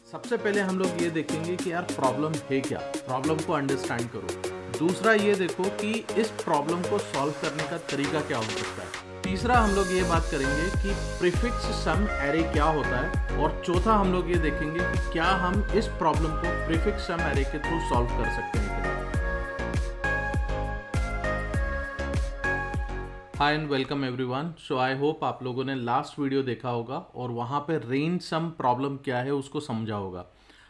सबसे पहले हम लोग ये देखेंगे कि यार प्रॉब्लम है क्या, प्रॉब्लम को अंडरस्टैंड करो। दूसरा ये देखो कि इस प्रॉब्लम को सॉल्व करने का तरीका क्या हो सकता है। तीसरा हम लोग ये बात करेंगे कि प्रीफिक्स सम एरे क्या होता है। और चौथा हम लोग ये देखेंगे कि क्या हम इस प्रॉब्लम को प्रीफिक्स सम एरे के थ्रू सॉल्व कर सकते हैं कि नहीं। Hi and welcome everyone. So I hope आप लोगों ने लास्ट वीडियो देखा होगा और वहाँ पे रेंज सम प्रॉब्लम क्या है उसको समझा होगा।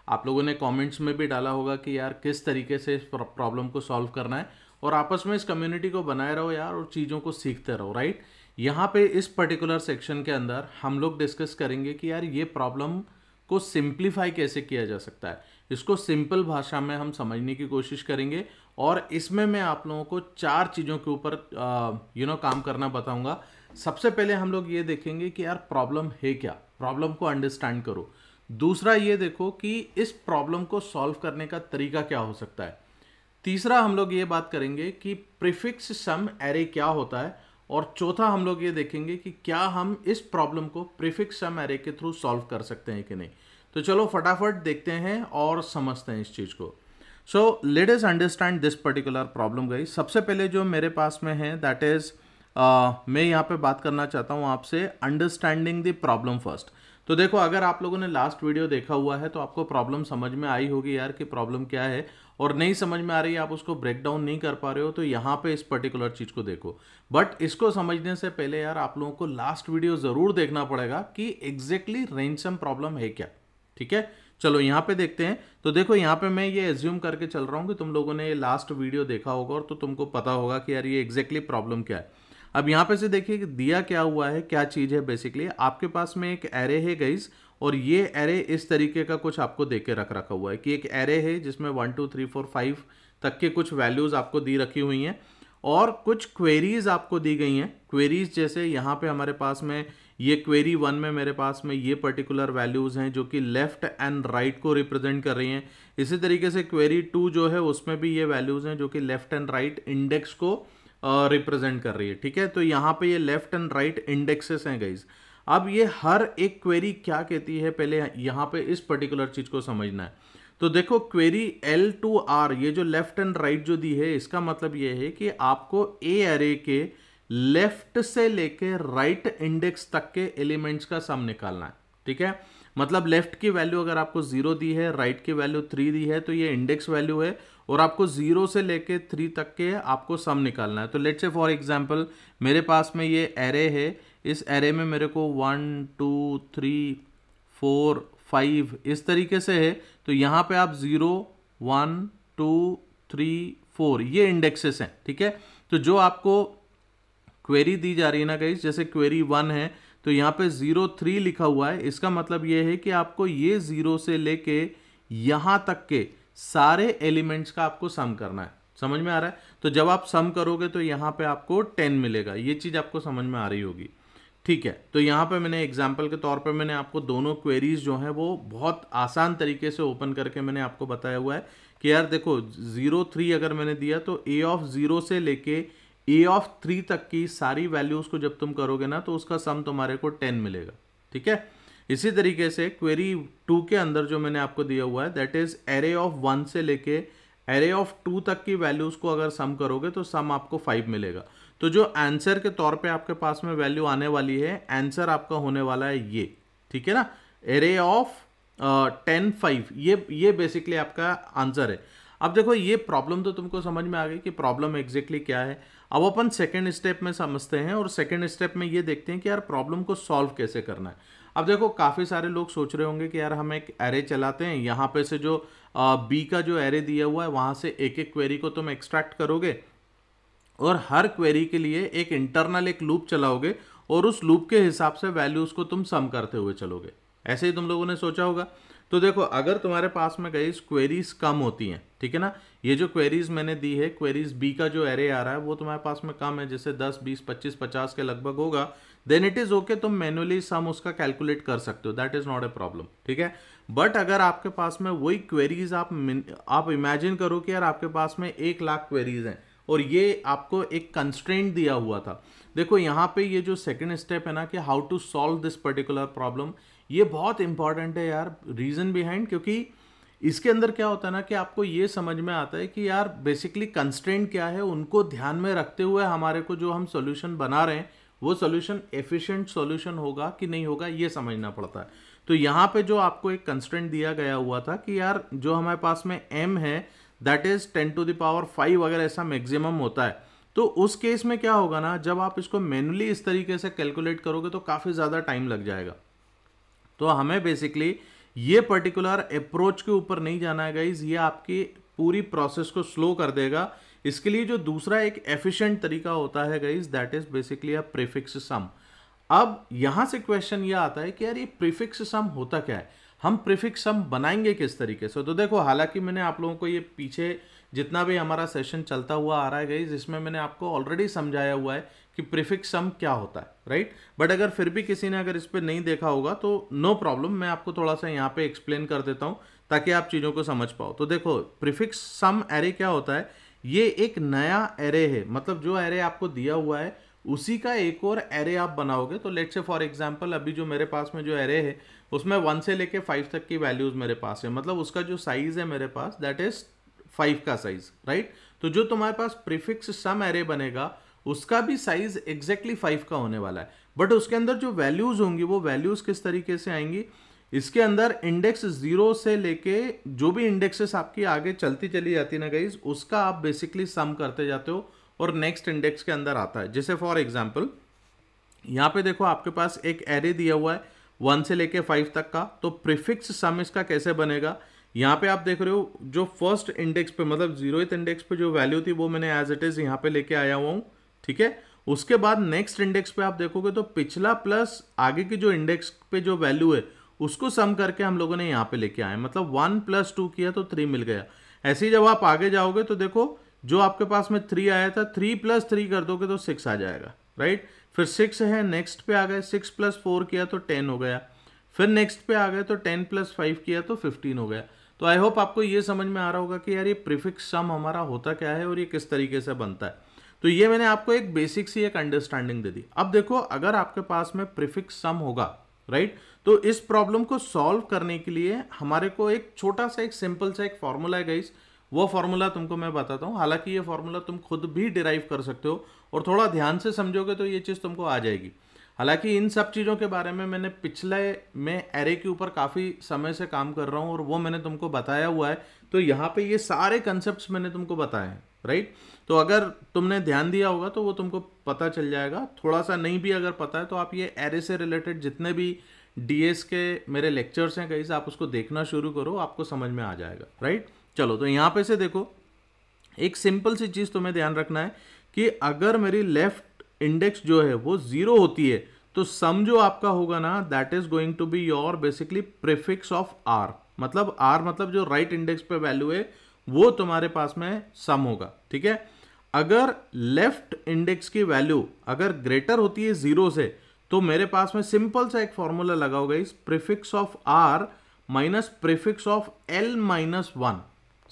आप लोगों ने कमेंट्स में भी डाला होगा कि यार किस तरीके से इस प्रॉब्लम को सॉल्व करना है, और आपस में इस कम्युनिटी को बनाए रहो यार और चीज़ों को सीखते रहो, राइट। यहाँ पे इस पर्टिकुलर सेक्शन के अंदर हम लोग डिस्कस करेंगे कि यार ये प्रॉब्लम को सिंप्लीफाई कैसे किया जा सकता है। इसको सिंपल भाषा में हम समझने की कोशिश करेंगे और इसमें मैं आप लोगों को 4 चीज़ों के ऊपर काम करना बताऊंगा। सबसे पहले हम लोग ये देखेंगे कि यार प्रॉब्लम है क्या, प्रॉब्लम को अंडरस्टैंड करो। दूसरा ये देखो कि इस प्रॉब्लम को सॉल्व करने का तरीका क्या हो सकता है। तीसरा हम लोग ये बात करेंगे कि प्रीफिक्स सम एरे क्या होता है। और चौथा हम लोग ये देखेंगे कि क्या हम इस प्रॉब्लम को प्रीफिक्स सम एरे के थ्रू सॉल्व कर सकते हैं कि नहीं। तो चलो फटाफट देखते हैं और समझते हैं इस चीज़ को। So let us understand this particular problem guys. सबसे पहले जो मेरे पास में है दैट इज मैं यहाँ पे बात करना चाहता हूँ आपसे अंडरस्टैंडिंग द प्रॉब्लम फर्स्ट। तो देखो, अगर आप लोगों ने लास्ट वीडियो देखा हुआ है तो आपको प्रॉब्लम समझ में आई होगी यार कि प्रॉब्लम क्या है, और नहीं समझ में आ रही है, आप उसको ब्रेक डाउन नहीं कर पा रहे हो, तो यहाँ पे इस पर्टिकुलर चीज़ को देखो। बट इसको समझने से पहले यार आप लोगों को लास्ट वीडियो ज़रूर देखना पड़ेगा कि एग्जैक्टली रेंज सम प्रॉब्लम है क्या। ठीक है, चलो यहाँ पे देखते हैं। तो देखो, यहाँ पे मैं ये एज्यूम करके चल रहा हूँ कि तुम लोगों ने ये लास्ट वीडियो देखा होगा और तो तुमको पता होगा कि यार ये एग्जैक्टली प्रॉब्लम क्या है। अब यहाँ पे से देखिए कि दिया क्या हुआ है, क्या चीज़ है। बेसिकली आपके पास में एक एरे है गाइस, और ये एरे इस तरीके का कुछ आपको दे के रखा हुआ है कि एक एरे है जिसमें 1 2 3 4 5 तक के कुछ वैल्यूज़ आपको दी रखी हुई हैं और कुछ क्वेरीज आपको दी गई हैं। क्वेरीज जैसे यहाँ पे हमारे पास में ये क्वेरी 1 में मेरे पास में ये पर्टिकुलर वैल्यूज़ हैं जो कि लेफ्ट एंड राइट को रिप्रेजेंट कर रही हैं। इसी तरीके से क्वेरी 2 जो है उसमें भी ये वैल्यूज़ हैं जो कि लेफ्ट एंड राइट इंडेक्स को रिप्रेजेंट कर रही है। ठीक है, तो यहाँ पे ये लेफ्ट एंड राइट इंडेक्सेस हैं गाइज। अब ये हर एक क्वेरी क्या कहती है, पहले यहाँ पे इस पर्टिकुलर चीज़ को समझना है। तो देखो, क्वेरी L to R ये जो लेफ्ट एंड राइट जो दी है, इसका मतलब ये है कि आपको ए एरे के लेफ्ट से लेके राइट इंडेक्स तक के एलिमेंट्स का सम निकालना है। ठीक है, मतलब लेफ्ट की वैल्यू अगर आपको 0 दी है, राइट की वैल्यू 3 दी है, तो ये इंडेक्स वैल्यू है और आपको 0 से लेके 3 तक के आपको सम निकालना है। तो लेट्स से फॉर एग्जांपल मेरे पास में ये एरे है, इस एरे में मेरे को 1 2 3 4 5 इस तरीके से है। तो यहाँ पे आप 0 1 2 3 4 ये इंडेक्सेस हैं। ठीक है, तो जो आपको क्वेरी दी जा रही है ना गाइस, जैसे क्वेरी 1 है तो यहाँ पे 0 3 लिखा हुआ है, इसका मतलब ये है कि आपको ये 0 से लेके यहाँ तक के सारे एलिमेंट्स का आपको सम करना है। समझ में आ रहा है? तो जब आप सम करोगे तो यहाँ पे आपको 10 मिलेगा। ये चीज़ आपको समझ में आ रही होगी। ठीक है, तो यहाँ पे मैंने एग्जाम्पल के तौर पे मैंने आपको दोनों क्वेरीज जो हैं वो बहुत आसान तरीके से ओपन करके मैंने आपको बताया हुआ है कि यार देखो 0 3 अगर मैंने दिया तो ए ऑफ 0 से लेके ए ऑफ 3 तक की सारी वैल्यूज़ को जब तुम करोगे ना तो उसका सम तुम्हारे को 10 मिलेगा। ठीक है, इसी तरीके से क्वेरी 2 के अंदर जो मैंने आपको दिया हुआ है दैट इज एरे ऑफ 1 से लेके एरे ऑफ 2 तक की वैल्यूज़ को अगर सम करोगे तो सम आपको 5 मिलेगा। तो जो आंसर के तौर पे आपके पास में वैल्यू आने वाली है, आंसर आपका होने वाला है ये। ठीक है ना, एरे ऑफ 10 5 ये बेसिकली आपका आंसर है। अब देखो, ये प्रॉब्लम तो तुमको समझ में आ गई कि प्रॉब्लम एग्जैक्टली क्या है। अब अपन सेकंड स्टेप में समझते हैं और सेकंड स्टेप में ये देखते हैं कि यार प्रॉब्लम को सॉल्व कैसे करना है। अब देखो, काफ़ी सारे लोग सोच रहे होंगे कि यार हम एक एरे चलाते हैं, यहाँ पे से जो बी का जो एरे दिया हुआ है वहाँ से एक एक क्वेरी को तुम एक्सट्रैक्ट करोगे और हर क्वेरी के लिए एक इंटरनल एक लूप चलाओगे और उस लूप के हिसाब से वैल्यूज़ को तुम सम करते हुए चलोगे। ऐसे ही तुम लोगों ने सोचा होगा। तो देखो, अगर तुम्हारे पास में गाइस क्वेरीज कम होती हैं, ठीक है ना, ये जो क्वेरीज मैंने दी है, क्वेरीज बी का जो एरे आ रहा है वो तुम्हारे पास में कम है, जैसे 10 20 25 50 के लगभग होगा, देन इट इज ओके, तुम मैनुअली सम उसका कैलकुलेट कर सकते हो, that is not a problem. ठीक है, बट अगर आपके पास में वही क्वेरीज आप इमेजिन करो कि यार आपके पास में 1 लाख क्वेरीज हैं और ये आपको एक कंस्ट्रेंट दिया हुआ था। देखो, यहाँ पे ये जो सेकंड स्टेप है ना कि how to solve this particular problem, ये बहुत इंपॉर्टेंट है यार, रीजन बिहाइंड, क्योंकि इसके अंदर क्या होता है ना कि आपको ये समझ में आता है कि यार बेसिकली कंस्ट्रेंट क्या है, उनको ध्यान में रखते हुए हमारे को जो हम सॉल्यूशन बना रहे हैं वो सॉल्यूशन एफिशिएंट सॉल्यूशन होगा कि नहीं होगा, ये समझना पड़ता है। तो यहाँ पे जो आपको एक कंस्ट्रेंट दिया गया हुआ था कि यार जो हमारे पास में m है दैट इज 10⁵ अगर ऐसा मैक्सिमम होता है, तो उस केस में क्या होगा ना, जब आप इसको मैन्युअली इस तरीके से कैलकुलेट करोगे तो काफ़ी ज़्यादा टाइम लग जाएगा। तो हमें बेसिकली ये पर्टिकुलर अप्रोच के ऊपर नहीं जाना है गाइज, ये आपकी पूरी प्रोसेस को स्लो कर देगा। इसके लिए जो दूसरा एक एफिशिएंट तरीका होता है guys, that is basically a prefix sum. अब यहां से क्वेश्चन ये आता है कि यार ये प्रीफिक्स सम होता क्या है, हम प्रीफिक्स सम बनाएंगे किस तरीके से। तो देखो, हालांकि मैंने आप लोगों को ये पीछे जितना भी हमारा सेशन चलता हुआ आ रहा है गाइज, इसमें मैंने आपको ऑलरेडी समझाया हुआ है कि प्रीफिक्स सम क्या होता है, राइट। बट अगर फिर भी किसी ने अगर इस पर नहीं देखा होगा तो नो प्रॉब्लम, मैं आपको थोड़ा सा यहाँ पे एक्सप्लेन कर देता हूँ ताकि आप चीज़ों को समझ पाओ। तो देखो, प्रीफिक्स सम एरे क्या होता है, ये एक नया एरे है, मतलब जो एरे आपको दिया हुआ है उसी का एक और एरे आप बनाओगे। तो लेट्स से फॉर एग्जांपल अभी जो मेरे पास में जो एरे है उसमें 1 से लेके 5 तक की वैल्यूज मेरे पास है, मतलब उसका जो साइज है मेरे पास दैट इज 5 का साइज, राइट। तो जो तुम्हारे पास प्रीफिक्स सम एरे बनेगा उसका भी साइज एग्जैक्टली 5 का होने वाला है, बट उसके अंदर जो वैल्यूज होंगी वो वैल्यूज किस तरीके से आएंगी, इसके अंदर इंडेक्स 0 से लेके जो भी इंडेक्सेस आपकी आगे चलती चली जाती है ना गाइज, उसका आप बेसिकली सम करते जाते हो और नेक्स्ट इंडेक्स के अंदर आता है। जैसे फॉर एग्जांपल यहाँ पे देखो आपके पास एक एरे दिया हुआ है 1 से लेके 5 तक का, तो प्रीफिक्स सम इसका कैसे बनेगा, यहाँ पे आप देख रहे हो जो फर्स्ट इंडेक्स पे मतलब 0th इंडेक्स पे जो वैल्यू थी वो मैंने एज इट इज यहाँ पे लेके आया हुआ हूँ, ठीक है। उसके बाद नेक्स्ट इंडेक्स पे आप देखोगे तो पिछला प्लस आगे की जो इंडेक्स पे जो वैल्यू है उसको सम करके हम लोगों ने यहाँ पे लेके आए, मतलब 1 + 2 किया तो 3 मिल गया। ऐसे ही जब आप आगे जाओगे तो देखो जो आपके पास में 3 आया था 3 + 3 कर दोगे तो 6 आ जाएगा, राइट। फिर 6 है, नेक्स्ट पे आ गए 6 + 4 किया तो 10 हो गया, फिर नेक्स्ट पे आ गए तो 10 + 5 किया तो 15 हो गया। तो आई होप आपको ये समझ में आ रहा होगा कि यार ये प्रीफिक्स सम हमारा होता क्या है और ये किस तरीके से बनता है। तो ये मैंने आपको एक बेसिक सी एक अंडरस्टैंडिंग दे दी। अब देखो, अगर आपके पास में प्रीफिक्स सम होगा, राइट, तो इस प्रॉब्लम को सॉल्व करने के लिए हमारे को एक छोटा सा एक सिंपल सा एक फॉर्मूला है गाइस, वो फॉर्मूला तुमको मैं बताता हूँ। हालांकि ये फॉर्मूला तुम खुद भी डिराइव कर सकते हो और थोड़ा ध्यान से समझोगे तो ये चीज़ तुमको आ जाएगी। हालांकि इन सब चीज़ों के बारे में मैंने पिछले में एरे के ऊपर काफ़ी समय से काम कर रहा हूँ और वो मैंने तुमको बताया हुआ है, तो यहाँ पे ये सारे कंसेप्ट्स मैंने तुमको बताए हैं, राइट। तो अगर तुमने ध्यान दिया होगा तो वो तुमको पता चल जाएगा। थोड़ा सा नहीं भी अगर पता है तो आप ये एरे से रिलेटेड जितने भी डीएस के मेरे लेक्चर्स हैं गाइस, आप उसको देखना शुरू करो, आपको समझ में आ जाएगा, राइट। चलो, तो यहाँ पे से देखो, एक सिंपल सी चीज़ तुम्हें ध्यान रखना है कि अगर मेरी लेफ्ट इंडेक्स जो है वो 0 होती है तो सम जो आपका होगा ना that is going to be your basically prefix of R, मतलब आर मतलब जो राइट इंडेक्स पे वैल्यू है वो तुम्हारे पास में सम होगा, ठीक है। अगर लेफ्ट इंडेक्स की वैल्यू अगर ग्रेटर होती है 0 से तो मेरे पास में सिंपल सा एक फॉर्मूला लगा होगा, इस prefix of R minus prefix of L - 1।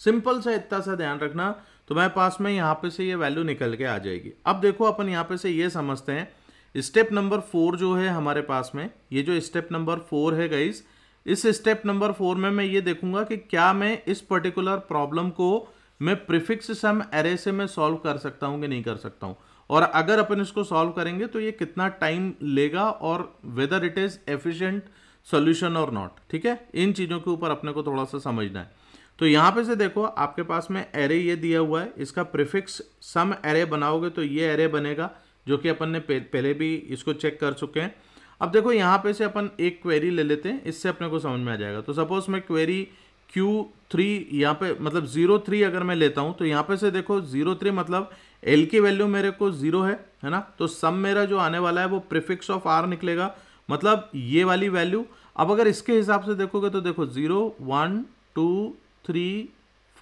Simple सा इतना सा ध्यान रखना, तुम्हारे पास में यहाँ पे से ये वैल्यू निकल के आ जाएगी। अब देखो, अपन यहाँ पे से ये समझते हैं स्टेप नंबर 4 जो है हमारे पास में, ये जो स्टेप नंबर 4 है गाइस, इस स्टेप नंबर 4 में मैं ये देखूंगा कि क्या मैं इस पर्टिकुलर प्रॉब्लम को मैं प्रीफिक्स सम एरे से मैं सॉल्व कर सकता हूँ कि नहीं कर सकता हूँ, और अगर अपन इसको सॉल्व करेंगे तो ये कितना टाइम लेगा और whether it is efficient solution और नॉट, ठीक है। इन चीज़ों के ऊपर अपने को थोड़ा सा समझना है। तो यहाँ पे से देखो, आपके पास में एरे ये दिया हुआ है, इसका प्रीफिक्स सम एरे बनाओगे तो ये एरे बनेगा, जो कि अपन ने पहले भी इसको चेक कर चुके हैं। अब देखो, यहाँ पे से अपन एक क्वेरी ले लेते हैं, इससे अपने को समझ में आ जाएगा। तो सपोज मैं क्वेरी Q3 यहाँ पे मतलब 0,3 अगर मैं लेता हूँ तो यहाँ पे से देखो 0,3 मतलब L की वैल्यू मेरे को 0 है ना। तो सम मेरा जो आने वाला है वो प्रीफिक्स ऑफ R निकलेगा, मतलब ये वाली वैल्यू। अब अगर इसके हिसाब से देखोगे तो देखो 0, 1, 2, 3,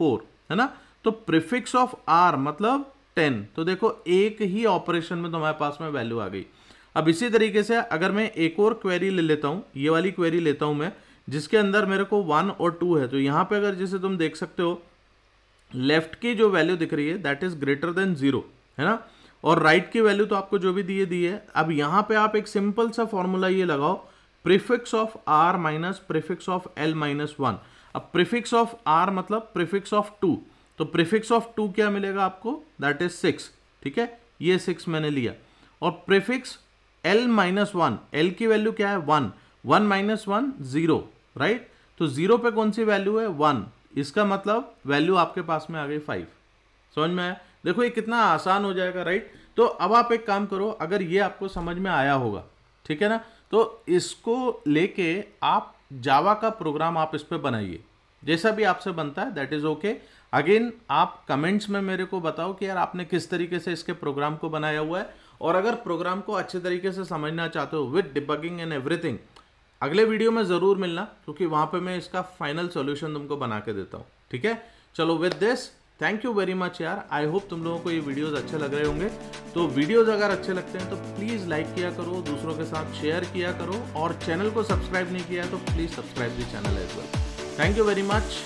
4 है ना। तो प्रीफिक्स ऑफ R मतलब 10। तो देखो, एक ही ऑपरेशन में तुम्हारे पास में वैल्यू आ गई। अब इसी तरीके से अगर मैं एक और क्वेरी ले लेता हूँ, ये वाली क्वेरी लेता हूँ मैं, जिसके अंदर मेरे को 1 और 2 है, तो यहाँ पे अगर जैसे तुम देख सकते हो लेफ्ट की जो वैल्यू दिख रही है दैट इज ग्रेटर देन 0 है ना, और राइट की वैल्यू तो आपको जो भी दी है। अब यहाँ पे आप एक सिंपल सा फॉर्मूला ये लगाओ prefix of R minus prefix of L minus 1। अब प्रीफिक्स ऑफ आर मतलब प्रीफिक्स ऑफ 2, तो प्रीफिक्स ऑफ 2 क्या मिलेगा आपको, दैट इज 6, ठीक है, ये 6 मैंने लिया। और प्रीफिक्स एल माइनस 1, एल की वैल्यू क्या है 1, 1 माइनस 1 0, राइट, तो 0 पे कौन सी वैल्यू है 1, इसका मतलब वैल्यू आपके पास में आ गई 5। समझ में आया? देखो ये कितना आसान हो जाएगा, राइट। तो अब आप एक काम करो, अगर ये आपको समझ में आया होगा, ठीक है ना, तो इसको लेके आप जावा का प्रोग्राम आप इस पे बनाइए, जैसा भी आपसे बनता है दैट इज ओके। अगेन आप कमेंट्स में मेरे को बताओ कि यार आपने किस तरीके से इसके प्रोग्राम को बनाया हुआ है, और अगर प्रोग्राम को अच्छे तरीके से समझना चाहते हो विद डिबगिंग एंड एवरीथिंग, अगले वीडियो में ज़रूर मिलना, क्योंकि वहाँ पे मैं इसका फाइनल सॉल्यूशन तुमको बना के देता हूँ, ठीक है। चलो with this thank you very much यार, आई होप तुम लोगों को ये वीडियोज़ अच्छे लग रहे होंगे। तो वीडियोज़ अगर अच्छे लगते हैं तो प्लीज़ लाइक किया करो, दूसरों के साथ शेयर किया करो, और चैनल को सब्सक्राइब नहीं किया तो please subscribe the channel as well. Thank you very much.